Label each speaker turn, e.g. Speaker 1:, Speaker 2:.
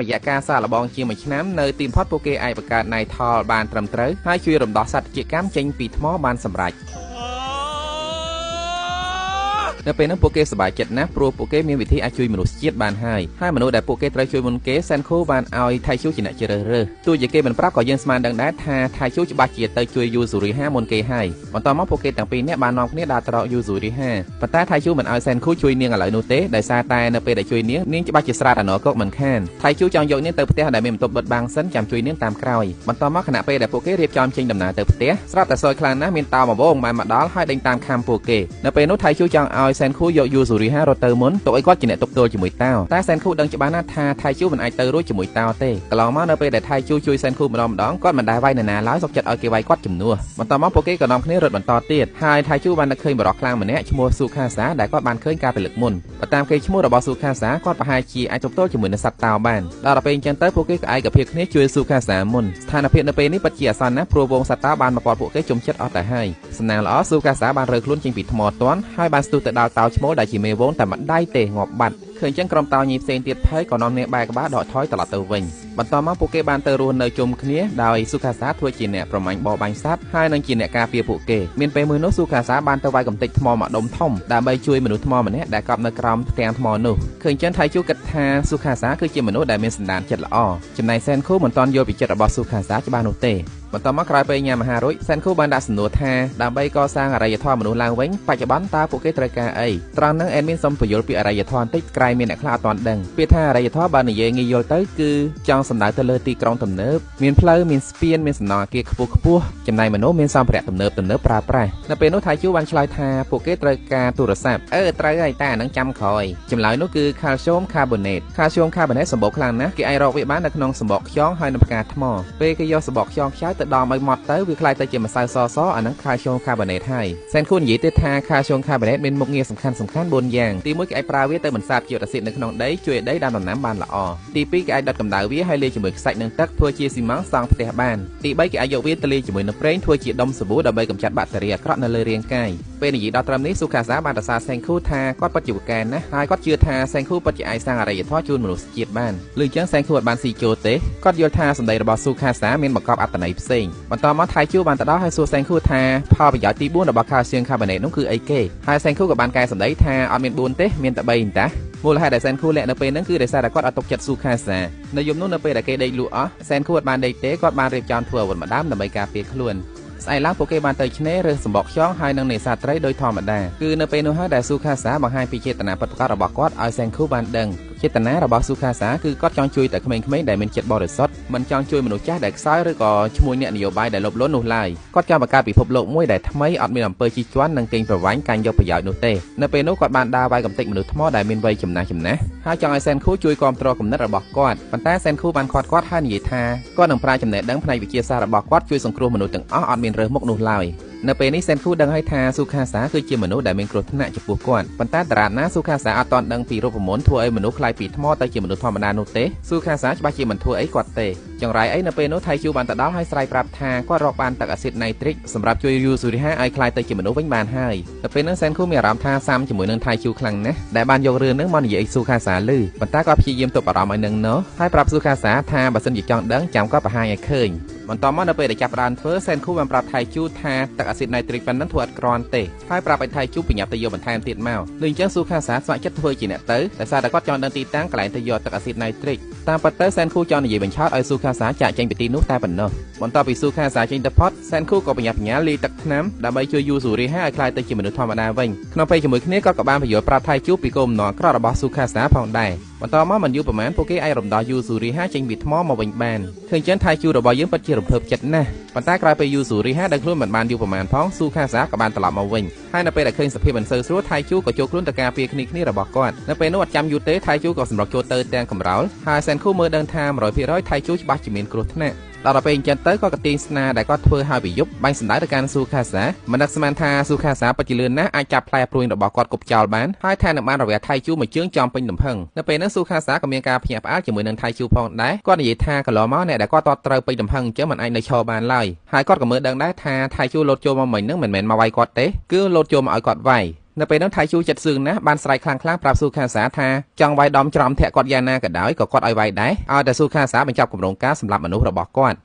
Speaker 1: ระยะการសាឡបងជាមួយឆ្នាំនៅទីផុតពួកគេអាចបង្កើតណៃថលបានត្រឹមត្រូវហើយជួយរំដោះសត្វជាកម្មចេញពីថ្មបានសម្រេចនៅពេលនោះពួកគេសប្បាយចិត្តណាស់ព្រោះពួកគេមានវិធីអាចជួយមនុស្សជាតិបានហើយមនុស្សដែលពួកគេត្រូវជួយមុនគេសែនខូបានឲ្យថៃជូជាអ្នកជ្រើសរើសទោះជាគេមិនប្រាប់ក៏យើងស្មានដឹងដែរថាថៃជូច្បាស់ជាទៅជួយយូស៊ូរីហាមុនគេហើយបន្តមកពួកគេទាំងពីរនាក់បាននាំគ្នាដើរត្រកយូស៊ូរីហាប៉ុន្តែថៃជូមិនឲ្យសែនខូជួយនាងឥឡូវនោះទេដោយសារតែនៅពេលដែលជួយនាងច្បាស់ជាស្រាតអណកុកមិនខានថៃជូចង់យកនាងទៅផ្ទះដែលមានបន្ទប់បិទបាំងសិនចាំជួយនាងតាមក្រោយបន្តមកខណៈពេលដែលពួកគេរៀបចំចេញដំណើរទៅផ្ទះស្រាប់តែសយខ្លាំងណាស់មានតោមកវងបានមកដល់ហើយដេញតាមខាំពួកគេនៅពេលនោះថៃជូចង់ឲ្យសែនខូយកយូស៊ូរីហារត់ទៅមុនទុកឲ្យគាត់ជាអ្នកទប់ទល់ជាមួយតោតែសែនខូដឹងច្បាស់ណាស់ថាថៃជូមិនអាចទៅរួចជាមួយតោទេកន្លងមកនៅពេលដែលថៃជូជួយសែនខូម្ដងគាត់មិនដែលវាយនរណាឡើយសុខចិត្តឲ្យគេវាយគាត់ជំនួសបន្តមកពួកគេក៏នាំគ្នារត់បន្តទៀតហើយថៃជូបាននឹកឃើញបរិសុទ្ធខ្លាំងម្នាក់ឈ្មោះស៊ូខាសាដែលគាត់បានឃើញកាលពីលើកមុនបើតាមគេឈ្មោះរបស់ស៊ូខាសាគាត់ប្រហែលជាអាចទប់ទល់ជាមួយនឹងសត្វតោបានដល់ពេលអញ្ចឹងទៅពួកគេក៏ឯកភាពគ្នាជួយស៊ូខាសាមុនស្ថានភាពនៅពេលនេះពិតជាអាសន្នណាស់ព្រោះវងសត្វតោបានមកពាល់ពួកគេជុំចិត្តអស់ទៅហើយសំណាងល្អស៊ូខាសាបានរើខ្លួនចេញពីថ្មទាន់ហើយបានស្ទុះទៅដល់តោឈ្មោះដែលជាមេវងតែមិនដៃទេងាប់បាត់ឃើញចឹងក្រុមតោញីផ្សេងទៀតភ័យក៏នាំគ្នាបែរក្បាលដកថយត្រឡប់ទៅវិញបន្តមកពួកគេបានទៅរស់នៅជុំគ្នាដោយស៊ូខាសាធ្វើជាអ្នកប្រមាញ់បរបាញ់សត្វហើយនឹងជាអ្នកការពារពួកគេមានពេលមួយនោះស៊ូខាសាបានទៅវាយកំទេចថ្មមួយដុំធំដើម្បីជួយមនុស្សថ្មម្នាក់ដែលកប់នៅក្រោមផ្ទាំងថ្មនោះឃើញចឹងថៃជូគិតថាស៊ូខាសាគឺជាមនុស្សដែលមានសន្តានចិត្តល្អចំណែកសែនខូមិនទាន់យល់ពីចិត្តរបស់ស៊ូខាសាច្បាស់នោះទេបន្តមកក្រោយពេលញ៉ាំអាហាររួចសែនខូបានដាក់សំណួរថាដើម្បីកសាងអរិយធម៌មនុស្សឡើងវិញបច្ចុប្បន្នតើពួកគេត្រូវការអីត្រង់ហ្នឹងអេដមីនសូមពន្យល់ពីអរិយធម៌បន្តិចក្រែងមានអ្នកខ្លះអត់ទាន់ដឹងពាក្យថាអរិយធម៌បើនិយាយងាយយល់ទៅគឺចង់សំដៅទៅលើទីក្រុងទំនើបមានផ្លូវមានស្ពានមានសំណង់អគារខ្ពស់ខ្ពស់ចំណែកមនុស្សមានសម្ភារៈទំនើបប្រើប្រាស់នៅពេលនោះថៃជូបានឆ្លើយថាពួកគេត្រូវការទូរស័ព្ទត្រូវហើយតែអានឹងចាំក្រោយចម្លើយនោះគឺ calcium carbonate សម្បូរខ្លាំងណាស់គេអាចរកវាបាននៅក្នុងសម្បកខ្យងហើយនៅផ្កាថ្មពេលគេយកសម្បកខ្យងខ្ចៅទៅដំឲ្យម៉ត់ទៅវាคล้ายទៅជាម្សៅសអានឹង calcium carbonate ហើយសែនខូនិយាយទៅថា calcium carbonate មានមុខងារសំខាន់4យ៉ាងទី1គេអាចប្រើវាទៅបន្សាបជាតិអាស៊ីតនៅក្នុងដីជួយឲ្យដីដាំដំណាំបានល្អទី2គេអាចដុតកម្ដៅវាហើយលាយជាមួយខ្សាច់និងទឹកធ្វើជាស៊ីម៉ង់សង់ផ្ទះបានទី3គេអាចយកវាទៅលាយជាមួយនឹងប្រេងធ្វើជាដុំសាប៊ូដើម្បីកម្ចាត់បាក់តេរីអាក្រក់នៅលើរាងកាយពេលនិយាយដល់ត្រឹមនេះស៊ូខាសាបានសរសើរសែនខូថាគាត់ពិតជាពូកែណាស់ហើយគាត់ជឿថាសែនខូពិតជាអាចសាងអរិយធម៌ជូនមនុស្សជាតិបានលឺអញ្ចឹងសែនខូអត់បានស៊ីចូលទេគាត់យល់ថាសម្ដីរបស់ស៊ូខាសាមានបង្កប់អត្ថន័យផ្សេងបន្តមកថៃជូបានទៅដល់ហើយសួរសែនខូថាផលប្រយោជន៍ទី4របស់ calcium carbonate នោះគឺអីគេហើយសែនខូក៏បានកែសម្ដីថាអត់មាន4ទេមានតែ3ទេតាមូលហេតុដែលសែនខូលាក់នៅពេលហ្នឹងគឺដោយសារតែគាត់អត់ទុកចិត្តស៊ូខាសានៅយប់នោះនៅពេលដែលគេដេកលក់អស់សែនខូអត់បានដេកទេគាត់បានរៀបចំធ្វើអាវុធម្ដងដើម្បីការពារខ្លួនស្អែកឡើងពួកគេបានទៅឆ្នេររើសសម្បកខ្យងហើយនឹងនេសាទត្រីដោយធម្មតាគឺនៅពេលនោះហើយដែលស៊ូខាសាបង្ហាញពីចេតនាពិតប្រាកដរបស់គាត់ឲ្យសែនខូបានដឹងចេតនារបស់ស៊ូខាសាគឺគាត់ចង់ជួយតែក្មេងៗដែលមានចិត្តបរិសុទ្ធមិនចង់ជួយមនុស្សចាស់ដែលខ្សោយឬក៏ឈ្មោះអ្នកនយោបាយដែលលោភលន់នោះឡើយគាត់ចង់បង្កើតពិភពលោកមួយដែលថ្មីអត់មានអំពើជិះជាន់និងកេងប្រវ័ញ្ចកាន់យកប្រយោជន៍នោះទេនៅពេលនោះគាត់បានដើរវាយកំទេចមនុស្សថ្មដែលមានវ័យចំណាស់ហើយចង់ឲ្យសែនខូជួយគាំទ្រគំនិតរបស់គាត់ប៉ុន្តែសែនខូបានគាត់ហើយនិយាយថាគាត់នឹងប្រើចំណេះដឹងផ្នែកវិទ្យាសាស្ត្ររបស់គាត់ជួយសង្គ្រោះមនុស្សទាំងអស់អត់មានរើសមុខនោះឡើយនៅពេលនេះសែនខូដឹងហើយថាស៊ូខាសាគឺជាមនុស្សដែលមានគ្រោះថ្នាក់ចំពោះគាត់ប៉ុន្តែតារាណាស៊ូខាសាអត់ទាន់ដឹងពីរូបមន្តធ្វើឲ្យមនុស្សខ្លាយពីថ្មទៅជាមនុស្សធម្មតានោះទេស៊ូខាសាច្បាស់ជាមិនធ្វើអីគាត់ទេចង្រៃអីនៅពេលនោះថៃជូបានទៅដល់ហើយស្រ័យប្រាប់ថាគាត់រកបានទឹកអាស៊ីតណៃត្រិកសម្រាប់ជួយយូស៊ូរីហាឲ្យខ្លាយទៅជាមនុស្សវិញបានហើយនៅពេលនោះសែនខូមានអារម្មណ៍ថាសាមជាមួយនឹងថៃជូខ្លាំងណាស់ដែលបានយករឿងនឹងមកនិយាយស៊ូខាសាឮប៉ុន្តែគាត់ព្យាយាមទប់អារម្មណ៍ឲ្យនឹងនោះហើយប្រាប់ស៊ូខាសាថាបើសិនជាចង់ដឹងចាំគាត់បង្ហាញឲ្យឃើញបន្តមកនៅពេលដែលចាប់ផ្ដើមធ្វើសែនខូបានប្រាប់ថៃជូថាទឹកអាស៊ីតណៃត្រិកប៉ុណ្ណឹងធ្វើអត់គ្រាន់ទេហើយប្រាប់ឲ្យថៃជូប្រញាប់ទៅយកបន្ថែមទៀតមកដូចអញ្ចឹងស៊ូខាសាស្ម័គ្រចិត្តធ្វើជាអ្នកទៅតែសារតែគាត់ចង់ដឹងទីតាំងកន្លែងទៅយកទឹកអាស៊ីតណៃត្រិកតាមពិតទៅសែនខូចង់និយាយបញ្ឆោតឲ្យស៊ូខាសាចាក់ចេញពីទីនោះតែប៉ុណ្ណោះបន្ទាប់ពីស៊ូខាសាចេញទៅផុតសែនខូក៏បញ្ញាបញ្ញាលាយទឹកថ្នាំដើម្បីជួយយូស៊ូរីហាឲ្យក្លាយទៅជាមនុស្សធម្មតាវិញក្នុងពេលជាមួយគ្នាគាត់ក៏បានបញ្យល់ប្រាប់ថៃជូពីគោលបំណងអាក្រក់របស់ស៊ូខាសាផងដែរបន្តមកមិនយូរប៉ុន្មានពួកគេអាចរំដោះយូស៊ូរីហាចេញពីថ្មមកវិញបានឃើញចឹងថៃជូរបស់យើងពិតជារំភើបចិត្តណាស់ប៉ុន្តែក្រោយពេលយូស៊ូរីហាដឹងខ្លួនមិនបានយូរប៉ុន្មានផងស៊ូខាសាក៏បានត្រឡប់មកវិញហើយនៅពេលដែលឃើញសភាពមិនសូវស្រួលថៃជូក៏ចូលខ្លួនទៅការពារគ្នារបស់គាត់នៅពេលនោះអត់ចាំយូរទេថៃជូក៏សម្រុកចូលទៅទាំងកំរោលហើយសែនខូមើលដឹងថា 100% ថៃជូច្បាស់ជាមានគ្រោះថ្នាក់ដល់ពេលអញ្ចឹងទៅក៏ទាញស្នាដែលគាត់ធ្វើឲ្យពីយប់បាញ់សម្ដៅទៅកាន់ស៊ូខាសាមិននឹកស្មានថាស៊ូខាសាពិតជាលឿនណាស់អាចចាប់ផ្លែព្រួយរបស់គាត់គប់ចោលបានហើយថែនឹងបានរវល់ថៃជូមួយជើងចំពេញលំហឹងនៅពេលនោះស៊ូខាសាក៏មានការភ្ញាក់ផ្អើលជាមួយនឹងថៃជូផងដែរគាត់និយាយថាកន្លងមកអ្នកដែលគាត់តតត្រូវពេញលំហឹងអញ្ចឹងមិនអាចនៅឈរបានឡើយហើយគាត់ក៏មើលដឹងដែរថាថៃជូលោតចូលមកមិញនឹងមិនមែនមកវាយគាត់ទេគឺលោតចូលមកឲ្យគាត់វាយ នៅពេលនោះថៃជួចិត្តសឿងណាស់បានស្រែកខ្លាំងៗប្រាប់ស៊ូខាសាថាចង់វាយដំច្រំធាក់គាត់យ៉ាងណាក៏ដោយក៏គាត់ឲ្យវាយដែរឲ្យតែស៊ូខាសាបញ្ចប់គម្រោងការសម្រាប់មនុស្សរបស់គាត់